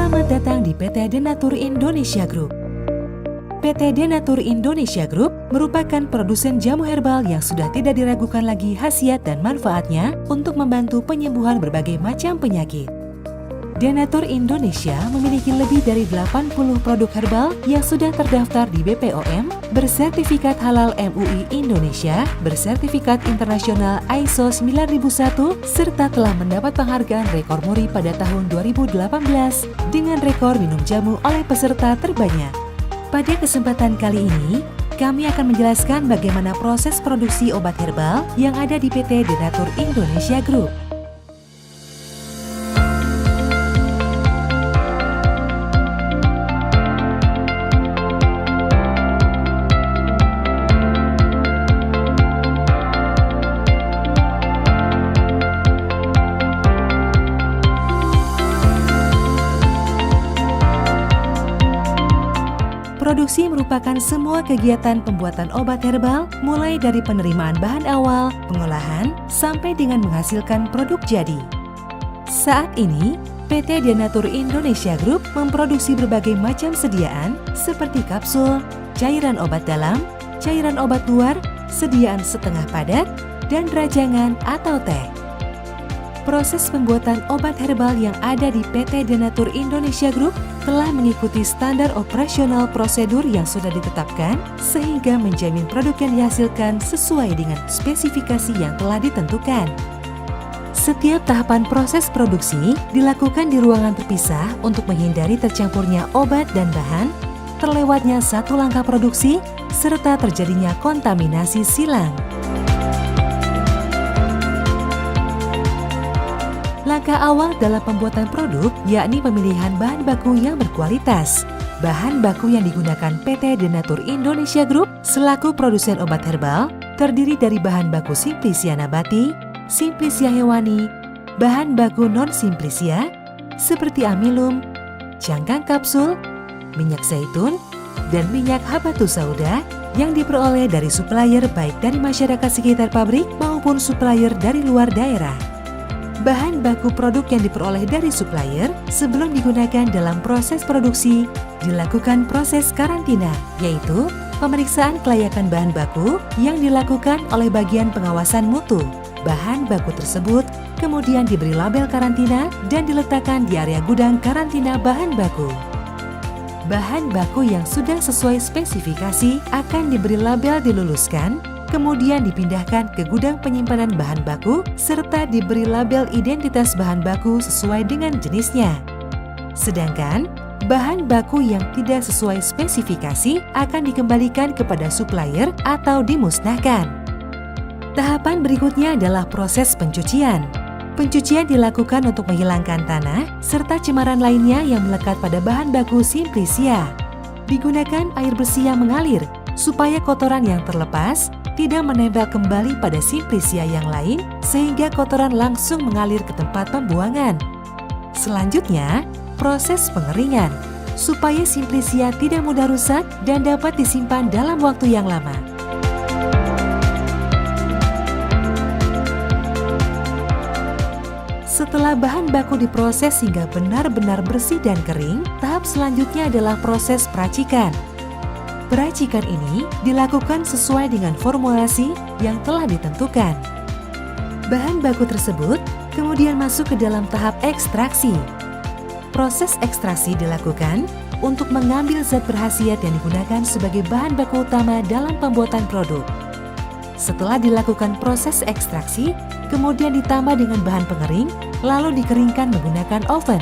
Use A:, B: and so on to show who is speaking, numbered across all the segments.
A: Selamat datang di PT Denatur Indonesia Group. PT Denatur Indonesia Group merupakan produsen jamu herbal yang sudah tidak diragukan lagi khasiat dan manfaatnya untuk membantu penyembuhan berbagai macam penyakit. Denatur Indonesia memiliki lebih dari 80 produk herbal yang sudah terdaftar di BPOM, bersertifikat halal MUI Indonesia, bersertifikat internasional ISO 9001, serta telah mendapat penghargaan rekor muri pada tahun 2018 dengan rekor minum jamu oleh peserta terbanyak. Pada kesempatan kali ini, kami akan menjelaskan bagaimana proses produksi obat herbal yang ada di PT Denatur Indonesia Group. Produksi merupakan semua kegiatan pembuatan obat herbal, mulai dari penerimaan bahan awal, pengolahan, sampai dengan menghasilkan produk jadi. Saat ini, PT Denatur Indonesia Group memproduksi berbagai macam sediaan seperti kapsul, cairan obat dalam, cairan obat luar, sediaan setengah padat, dan rajangan atau teh. Proses pembuatan obat herbal yang ada di PT Denatur Indonesia Group telah mengikuti standar operasional prosedur yang sudah ditetapkan sehingga menjamin produk yang dihasilkan sesuai dengan spesifikasi yang telah ditentukan. Setiap tahapan proses produksi dilakukan di ruangan terpisah untuk menghindari tercampurnya obat dan bahan, terlewatnya satu langkah produksi, serta terjadinya kontaminasi silang. Langkah awal dalam pembuatan produk yakni pemilihan bahan baku yang berkualitas. Bahan baku yang digunakan PT Denatur Indonesia Group selaku produsen obat herbal terdiri dari bahan baku Simplicia nabati, Simplicia hewani, bahan baku non-Simplicia seperti amilum, cangkang kapsul, minyak zaitun, dan minyak habatus sauda yang diperoleh dari supplier baik dari masyarakat sekitar pabrik maupun supplier dari luar daerah. Bahan baku produk yang diperoleh dari supplier sebelum digunakan dalam proses produksi dilakukan proses karantina, yaitu pemeriksaan kelayakan bahan baku yang dilakukan oleh bagian pengawasan mutu. Bahan baku tersebut kemudian diberi label karantina dan diletakkan di area gudang karantina bahan baku. Bahan baku yang sudah sesuai spesifikasi akan diberi label diluluskan, kemudian dipindahkan ke gudang penyimpanan bahan baku serta diberi label identitas bahan baku sesuai dengan jenisnya. Sedangkan bahan baku yang tidak sesuai spesifikasi akan dikembalikan kepada supplier atau dimusnahkan. Tahapan berikutnya adalah proses pencucian. Pencucian dilakukan untuk menghilangkan tanah serta cemaran lainnya yang melekat pada bahan baku Simplicia. Digunakan air bersih yang mengalir supaya kotoran yang terlepas tidak menempel kembali pada Simplicia yang lain sehingga kotoran langsung mengalir ke tempat pembuangan. Selanjutnya, proses pengeringan supaya Simplicia tidak mudah rusak dan dapat disimpan dalam waktu yang lama. Setelah bahan baku diproses hingga benar-benar bersih dan kering, tahap selanjutnya adalah proses peracikan. Peracikan ini dilakukan sesuai dengan formulasi yang telah ditentukan. Bahan baku tersebut kemudian masuk ke dalam tahap ekstraksi. Proses ekstraksi dilakukan untuk mengambil zat berkhasiat yang digunakan sebagai bahan baku utama dalam pembuatan produk. Setelah dilakukan proses ekstraksi, kemudian ditambah dengan bahan pengering, lalu dikeringkan menggunakan oven.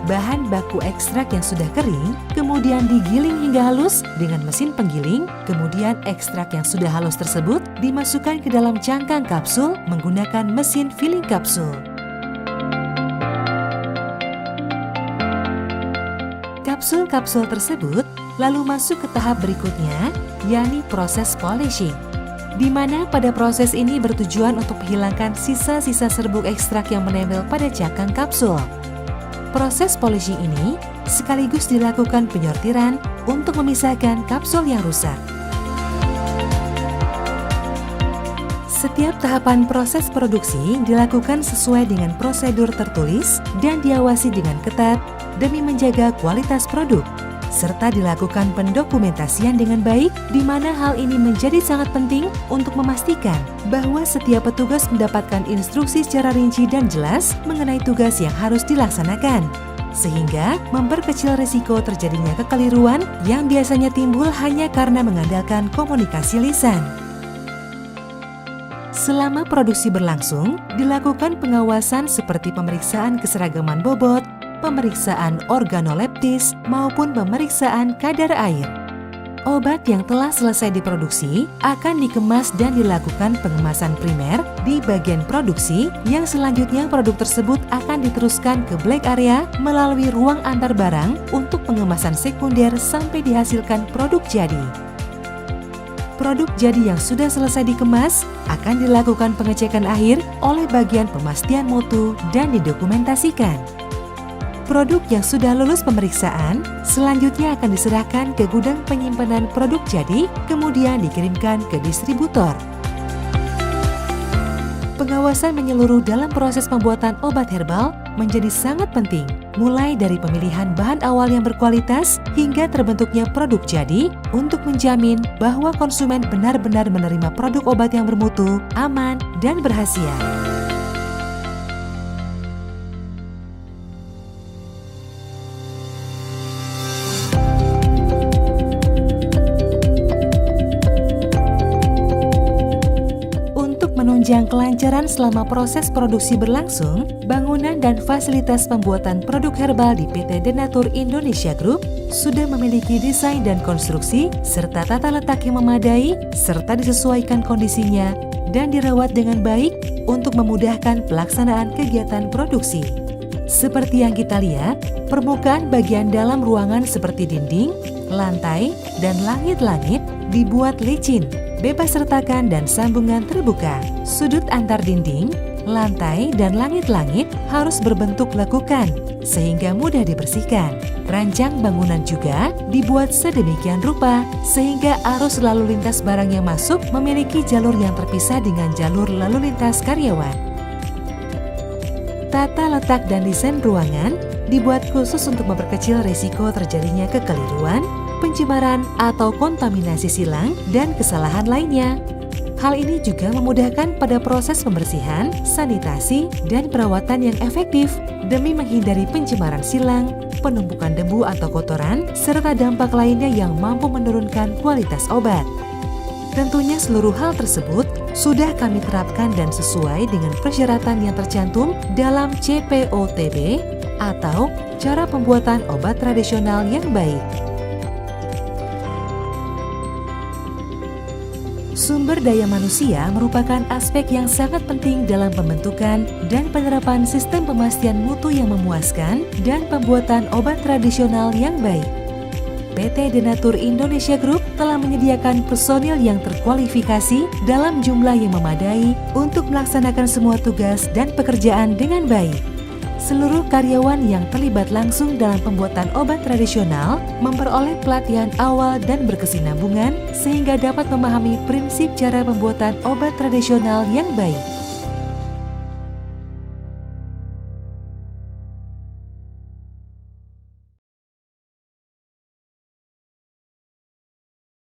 A: Bahan baku ekstrak yang sudah kering kemudian digiling hingga halus dengan mesin penggiling, kemudian ekstrak yang sudah halus tersebut dimasukkan ke dalam cangkang kapsul menggunakan mesin filling kapsul. Kapsul-kapsul tersebut lalu masuk ke tahap berikutnya, yakni proses polishing, di mana pada proses ini bertujuan untuk menghilangkan sisa-sisa serbuk ekstrak yang menempel pada cangkang kapsul. Proses polishing ini sekaligus dilakukan penyortiran untuk memisahkan kapsul yang rusak. Setiap tahapan proses produksi dilakukan sesuai dengan prosedur tertulis dan diawasi dengan ketat demi menjaga kualitas produk, serta dilakukan pendokumentasian dengan baik, di mana hal ini menjadi sangat penting untuk memastikan bahwa setiap petugas mendapatkan instruksi secara rinci dan jelas mengenai tugas yang harus dilaksanakan, sehingga memperkecil risiko terjadinya kekeliruan yang biasanya timbul hanya karena mengandalkan komunikasi lisan. Selama produksi berlangsung, dilakukan pengawasan seperti pemeriksaan keseragaman bobot, pemeriksaan organoleptis, maupun pemeriksaan kadar air. Obat yang telah selesai diproduksi akan dikemas dan dilakukan pengemasan primer di bagian produksi, yang selanjutnya produk tersebut akan diteruskan ke black area melalui ruang antar barang untuk pengemasan sekunder sampai dihasilkan produk jadi. Produk jadi yang sudah selesai dikemas akan dilakukan pengecekan akhir oleh bagian pemastian mutu dan didokumentasikan. Produk yang sudah lulus pemeriksaan selanjutnya akan diserahkan ke gudang penyimpanan produk jadi, kemudian dikirimkan ke distributor. Pengawasan menyeluruh dalam proses pembuatan obat herbal menjadi sangat penting, mulai dari pemilihan bahan awal yang berkualitas hingga terbentuknya produk jadi, untuk menjamin bahwa konsumen benar-benar menerima produk obat yang bermutu, aman, dan berkhasiat. Menunjang kelancaran selama proses produksi berlangsung, bangunan dan fasilitas pembuatan produk herbal di PT Denatur Indonesia Group sudah memiliki desain dan konstruksi serta tata letak yang memadai serta disesuaikan kondisinya dan dirawat dengan baik untuk memudahkan pelaksanaan kegiatan produksi. Seperti yang kita lihat, permukaan bagian dalam ruangan seperti dinding, lantai, dan langit-langit dibuat licin, bebas retakan dan sambungan terbuka. Sudut antar dinding, lantai, dan langit-langit harus berbentuk lekukan sehingga mudah dibersihkan. Rancang bangunan juga dibuat sedemikian rupa sehingga arus lalu lintas barang yang masuk memiliki jalur yang terpisah dengan jalur lalu lintas karyawan. Tata letak dan desain ruangan dibuat khusus untuk memperkecil risiko terjadinya kekeliruan, pencemaran atau kontaminasi silang, dan kesalahan lainnya. Hal ini juga memudahkan pada proses pembersihan, sanitasi, dan perawatan yang efektif demi menghindari pencemaran silang, penumpukan debu atau kotoran, serta dampak lainnya yang mampu menurunkan kualitas obat. Tentunya seluruh hal tersebut sudah kami terapkan dan sesuai dengan persyaratan yang tercantum dalam CPOTB atau cara pembuatan obat tradisional yang baik. Sumber daya manusia merupakan aspek yang sangat penting dalam pembentukan dan penerapan sistem pemastian mutu yang memuaskan dan pembuatan obat tradisional yang baik. PT Denatur Indonesia Group telah menyediakan personil yang terkualifikasi dalam jumlah yang memadai untuk melaksanakan semua tugas dan pekerjaan dengan baik. Seluruh karyawan yang terlibat langsung dalam pembuatan obat tradisional memperoleh pelatihan awal dan berkesinambungan sehingga dapat memahami prinsip cara pembuatan obat tradisional yang baik.